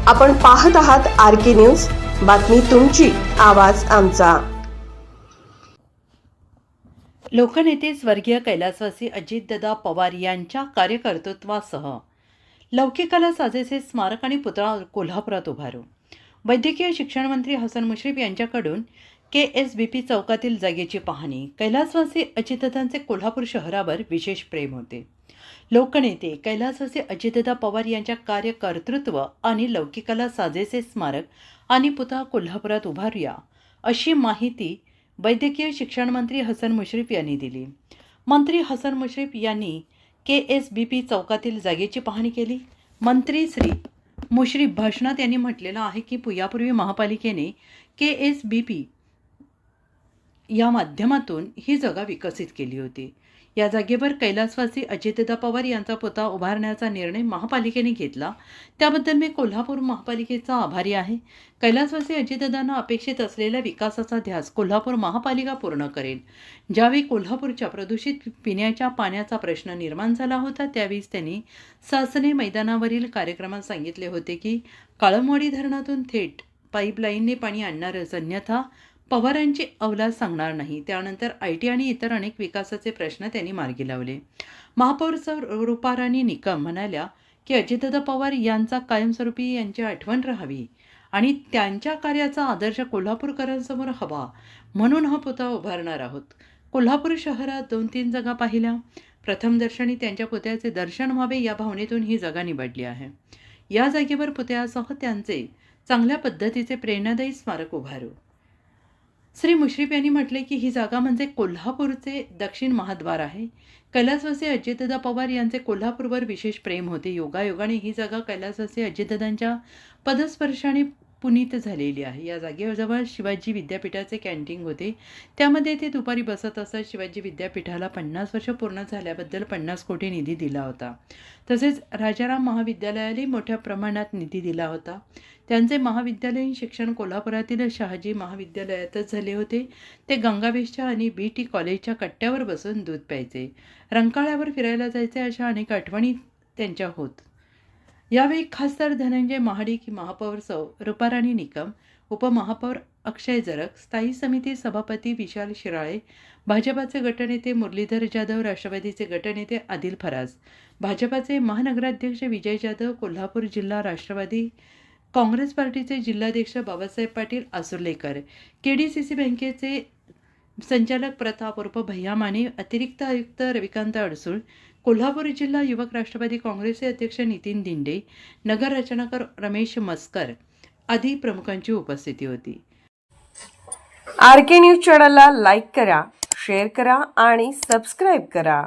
आपण पाहत आहात आर.के. न्यूज. बातमी तुमची, आवाज आमचा. लोकनेते स्वर्गीय कैलासवासी अजितदादा पवार यांच्या कार्यकर्तृत्वासह लौकिकाला साजेसे स्मारक आणि पुतळा कोल्हापुरात उभारू. वैद्यकीय शिक्षण मंत्री हसन मुश्रीफ यांच्याकडून KSBP चौकातील जागेची पाहणी. कैलासवासी अजितदादांचे कोल्हापूर शहरावर विशेष प्रेम होते. लोकनेते कैलासवासी अजितदादा पवार यांच्या कार्यकर्तृत्व आणि लौकिकाला साजेसे स्मारक आणि पुतळा कोल्हापुरात उभारूया, अशी माहिती वैद्यकीय शिक्षण मंत्री हसन मुश्रीफ यांनी दिली. मंत्री हसन मुश्रीफ यांनी KSBP चौकातील जागेची पाहणी केली. मंत्री श्री मुश्रीफ भाषणात यांनी म्हटलेलं आहे की यापूर्वी महापालिकेने KSBP या माध्यमातून ही जागा विकसित केली होती. या जागेवर कैलासवासी अजितदादा पवार यांचा पुतळा उभारण्याचा निर्णय महापालिकेने घेतला, त्याबद्दल मी कोल्हापूर महापालिकेचा आभारी आहे. कैलासवासी अजितदादांना अपेक्षित असलेल्या विकासाचा ध्यास कोल्हापूर महापालिका पूर्ण करेल. ज्यावेळी कोल्हापूरच्या प्रदूषित पिण्याच्या पाण्याचा प्रश्न निर्माण झाला होता, त्यावेळीच त्यांनी सासणे मैदानावरील कार्यक्रमात सांगितले होते की काळमवाडी धरणातून थेट पाईपलाईनने पाणी आणणारच, अन्यथा पवारांची अवलाद सांगणार नाही. त्यानंतर IT आणि इतर अनेक विकासाचे प्रश्न त्यांनी मार्गी लावले. महापौर रुपाराणी निकम म्हणाल्या की अजितदादा पवार यांचा कायमस्वरूपी यांची आठवण राहावी आणि त्यांच्या कार्याचा आदर्श कोल्हापूरकरांसमोर हवा, म्हणून हा पुतळा उभारणार आहोत. कोल्हापूर शहरात 2-3 जागा पाहिल्या. प्रथम दर्शनी त्यांच्या पुतळ्याचे दर्शन व्हावे या भावनेतून ही जागा निवडली आहे. या जागेवर पुतळ्यासह त्यांचे चांगल्या पद्धतीचे प्रेरणादायी स्मारक उभारू. श्री मुश्रीफ यांनी म्हटले की ही जागा म्हणजे कोल्हापूरचे दक्षिण महाद्वार आहे. कैलासवासी अजितदादा पवार यांचे कोल्हापूरवर विशेष प्रेम होते. योगायोगाने ही जागा कैलासवासी अजितदादांच्या पदस्पर्शाने पुनीत झालेली आहे. या जागेजवळ शिवाजी विद्यापीठाचे कॅन्टीन होते, त्यामध्ये ते दुपारी बसत असत. शिवाजी विद्यापीठाला 50 वर्ष पूर्ण झाल्याबद्दल 50 कोटी निधी दिला होता. तसेच राजाराम महाविद्यालयालाही मोठ्या प्रमाणात निधी दिला होता. त्यांचे महाविद्यालयीन शिक्षण कोल्हापुरातील शहाजी महाविद्यालयातच झाले होते. ते गंगावेशच्या आणि BT कॉलेजच्या कट्ट्यावर बसून दूध प्यायचे, रंकाळ्यावर फिरायला जायचे, अशा अनेक आठवणी त्यांच्या होत. यावेळी खासदार धनंजय महाडिक, महापौर रुपाराणी निकम, उपमहापौर अक्षय जरग, स्थायी समिती सभापती विशाल शिराळे, भाजपाचे गटनेते मुरलीधर जाधव, राष्ट्रवादीचे गटनेते आदिल फराज, भाजपाचे महानगराध्यक्ष विजय जाधव, कोल्हापूर जिल्हा राष्ट्रवादी काँग्रेस पार्टीचे जिल्हाध्यक्ष बाबासाहेब पाटील आसुर्लेकर, KDCC बँकेचे संचालक प्रताप उर्फ भैया माने, अतिरिक्त आयुक्त रविकांत अडसूळ, कोल्हापूर जिल्हा युवक राष्ट्रवादी काँग्रेसचे अध्यक्ष नितीन दिंडे, नगर रचनाकार रमेश मस्कर आदी प्रमुखांची उपस्थिती होती. आर.के. न्यूज चॅनलला लाईक करा, शेअर करा आणि सबस्क्राईब करा.